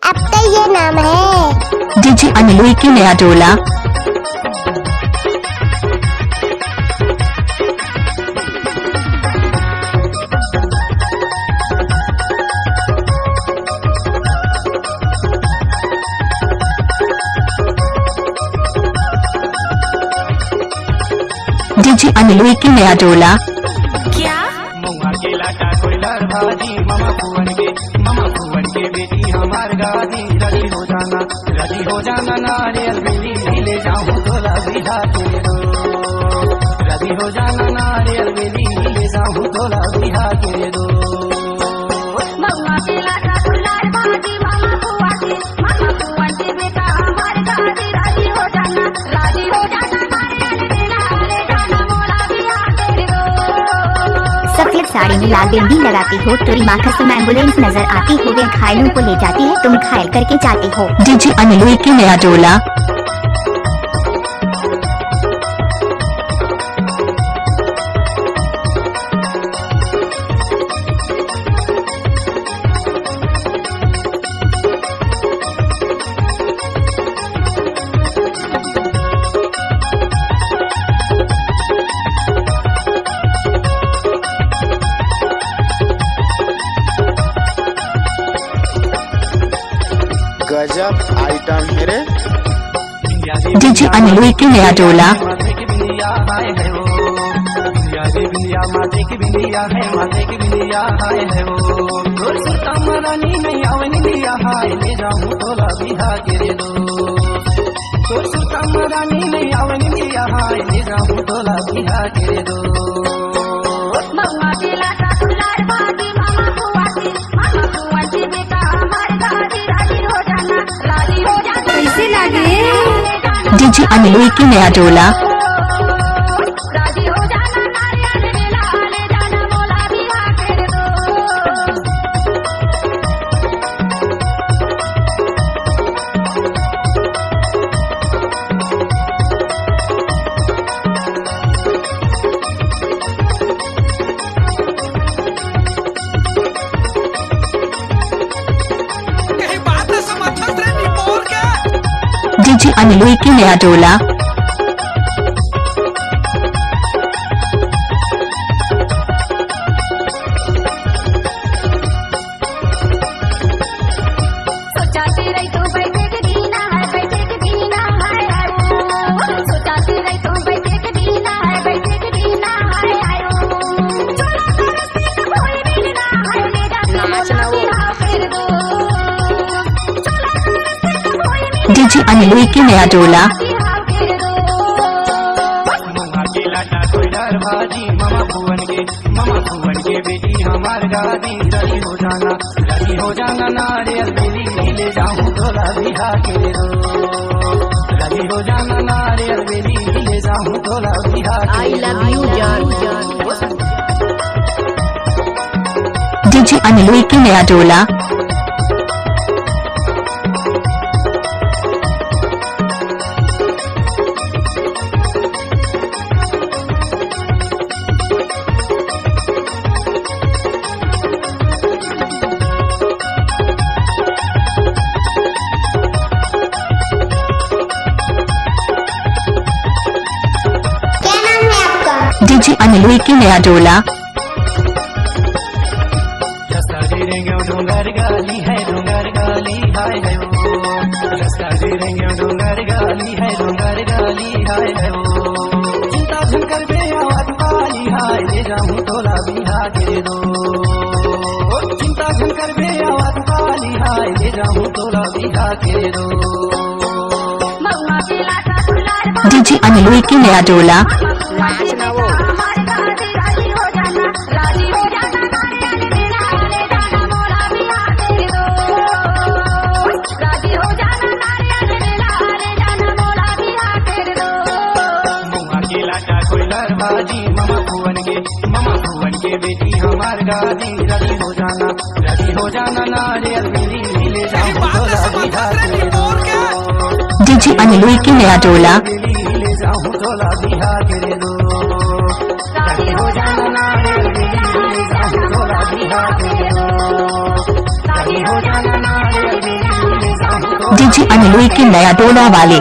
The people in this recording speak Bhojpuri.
अब तो ये नाम है। डीजे अनिल की नया टोला। डीजे अनिल की नया टोला। क्या मुंगा के लाटा कोयलर भाजी मामा फुवन के बेटी हमार गाजी रजी हो जाना नारियल बेली ले जाऊं तोला बिहा के रो रजी हो जाना नारियल बेली ले जाऊं तोला बिहा के रो मम्मा के लाटा कोयलर भाजी मामा फुवन के बेटा हमार गाजी राजी हो जाना नारियल बेला ले जाना मोला बिहा के रो। सफेद साड़ी में लाल बिंदी लगाती हो, तेरी माँ का तुम एम्बुलेंस नजर आती हो, वे घायलों को ले जाती है, तुम घायल करके जाती हो। डीजे अनिल की नया टोला। गजब आइटम है रे। डीजे अनिल की नया टोला। माथे की बिंदिया हाय है वो बिंदिया माथे की बिंदिया हाय है वो तोर सुता मरानी नहीं आवनी लिया हाय ले जाऊं तोला बिहा के रे दो तोर सुता मरानी नहीं आवनी लिया हाय ले जाऊं तोला बिहा के रे दो। मम्मा के लाटा कोयलर भाजी मामा फुवन के बेटा हमार गाजी राजी हो जाना कैसे लगे। डीजे अनिल की नया टोला। राजी हो जाना नारियल बेला ले जाना मोला बिहा के रो। डीजे अनिल की नया टोला। सोचाती रही तो बैठे के दीना है सोचाती रही तो बैठे के दीना है आयो चला करते तो कोई मिलना है ले जाना मोला बिहा कर दो चला करते तो कोई डीजे अनिल की नया टोला। बिहा कर दो। मुंगा के लाटा कोयलर भाजी मामा फुवन के बेटी हमार गाजी रजी हो जाना नारियल बेली ले जाऊं तोला बिहा के रो रजी हो जाना नारियल बेली ले जाऊं तोला बिहा के रो। डीजे अनिल की नया टोला। क्या नाम है आपका? डीजे अनिल की नया टोला। रस्ता दे रेंगे डोंगर गाली हाय है वो रस्ता दे रेंगे डोंगर गाली हाय है वो चिंता झनकर बे आवाज वाली हाय ले जाऊं तोला बिहा के दो चिंता झनकर बे आवाज वाली हाय ले जाऊं तोला बिहा के दो। मम्मा के लाटा कोयलर भाजी डीजे अनिल की नया टोला। हमार गाजी राजी हो जाना नारियल बेला ले जाना मोला बिहा के रो राजी हो जाना नारियल बेला ले जाना मोला बिहा के रो। मुंगा के लाटा कोयलर भाजी मामा फुवन के बेटी हमार गाजी रजी हो जाना नारियल बेली ले जाऊं तोला बिहा के रो डीजे अनिल की नया टोला। ले जाऊं तोला बिहा के रो राजी हो जाना नारियल बेली ले जाऊं तोला बिहा के रो राजी हो जाना नारियल बेली डीजे अनिल के नया डोला वाले।